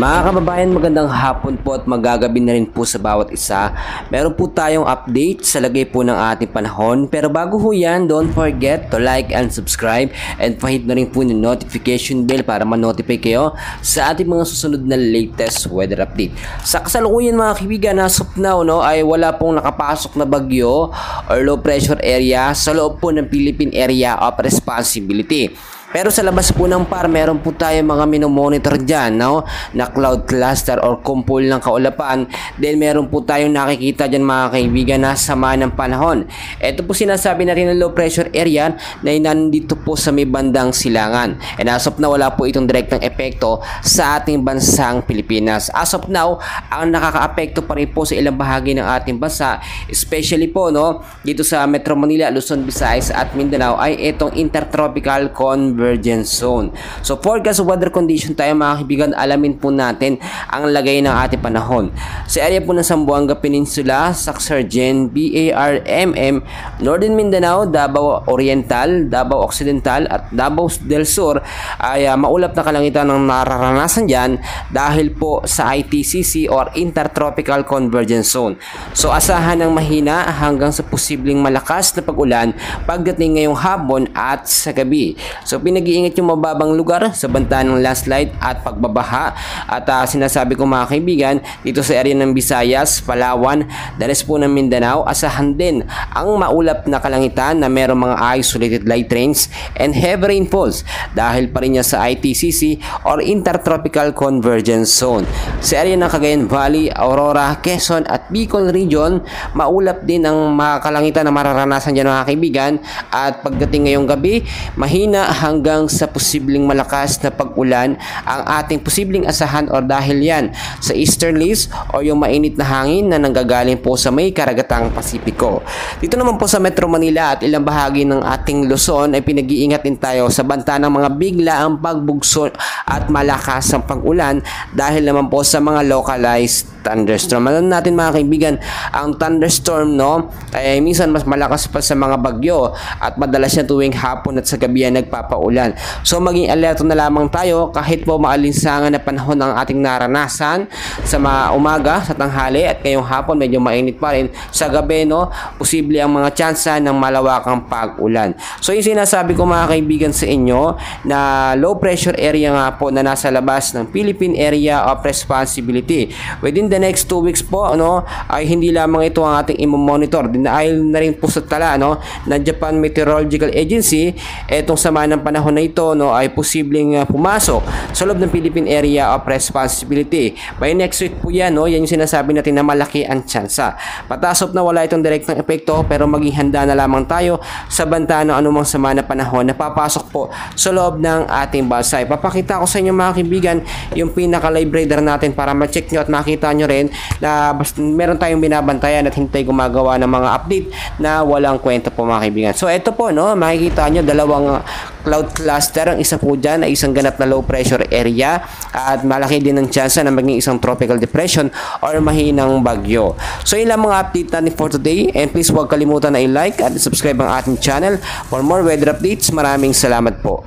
Mga kababayan, magandang hapon po at magagabi na rin po sa bawat isa. Meron po tayong update sa lagay po ng ating panahon. Pero bago ho yan, don't forget to like and subscribe and pahit na rin po ng notification bell para ma-notify kayo sa ating mga susunod na latest weather update. Sa kasalukuyan mga kaibigan, as of now ay wala pong nakapasok na bagyo or low pressure area sa loob po ng Philippine Area of Responsibility. Pero sa labas po ng PAR, meron po tayo mga minomonitor dyan, na cloud cluster or kumpul ng kaulapan. Then meron po tayong nakikita dyan mga kaibigan na sama ng panahon. Ito po sinasabi natin ng low pressure area na nandito po sa may bandang silangan. And as of now, wala po itong direktang epekto sa ating bansang Pilipinas. As of now, ang nakaka-apekto pa rin po sa ilang bahagi ng ating bansa, especially po dito sa Metro Manila, Luzon, Visayas at Mindanao ay itong intertropical convergence zone. So forecast weather condition tayo mga kaibigan, alamin po natin ang lagay ng ating panahon. Sa area po ng Zamboanga Peninsula, Sacsayhuaman, BARMM, Northern Mindanao, Davao Oriental, Davao Occidental at Davao del Sur ay maulap na kalangitan ng nararanasan dyan dahil po sa ITCZ or Intertropical Convergence Zone. So asahan ng mahina hanggang sa posibleng malakas na pag-ulan pagdating ngayong hapon at sa gabi. So pinag-iingat yung mababang lugar sa banta ng landslide at pagbabaha. At sinasabi ko mga kaibigan, dito sa area ng Visayas, Palawan, dalas po ng Mindanao, asahan din ang maulap na kalangitan na merong mga isolated light rains and heavy rainfalls dahil pa rin niya sa ITCZ or Intertropical Convergence Zone. Sa area ng Cagayan Valley, Aurora, Quezon at Bicol Region, maulap din ang mga kalangitan na mararanasan dyan mga kaibigan. At pagdating ngayong gabi, mahina hanggang sa posibleng malakas na pag-ulan ang ating posibleng asahan or dahil yan sa easterlies o yung mainit na hangin na nanggagaling po sa may karagatang Pasipiko. Dito naman po sa Metro Manila at ilang bahagi ng ating Luzon ay pinag-iingat din tayo sa banta ng mga biglaang pagbugso at malakas ang pag-ulan dahil naman po sa mga localized thunderstorm. Alam natin mga kaibigan, ang thunderstorm ay minsan mas malakas pa sa mga bagyo at madalas yan tuwing hapon at sa gabi yan nagpapaulan. So maging alerto na lamang tayo kahit po maalinsangan na panahon ang ating naranasan sa mga umaga, sa tanghali at ngayong hapon medyo mainit pa rin. Sa gabi posible ang mga tsansa ng malawakang pag-ulan. So yung sinasabi ko mga kaibigan sa inyo na low pressure area nga po na nasa labas ng Philippine Area of Responsibility. Within the next 2 weeks po ay hindi lamang ito ang ating i-monitor. Dahil na rin po sa tala ng Japan Meteorological Agency, etong sama ng panahon na ito ay posibleng pumasok sa loob ng Philippine Area of Responsibility. By next week po yan, yan yung sinasabi natin na malaki ang tsansa. Patasop na wala itong direktang epekto pero maging handa na lamang tayo sa banta ng anumang sama na panahon na papasok po sa loob ng ating bansa. Papakita ko sa inyo mga kaibigan yung pinaka-live radar natin para ma-check nyo at makita nyo rin na meron tayong binabantayan at hintay gumagawa ng mga update na walang kwenta po mga kaibigan. So ito po, makikita nyo dalawang cloud cluster. Ang isa po dyan ay isang ganap na low pressure area at malaki din ang tsansa na maging isang tropical depression or mahinang bagyo. So yun lang mga update natin for today, and please huwag kalimutan na i-like at subscribe ang ating channel for more weather updates. Maraming salamat po.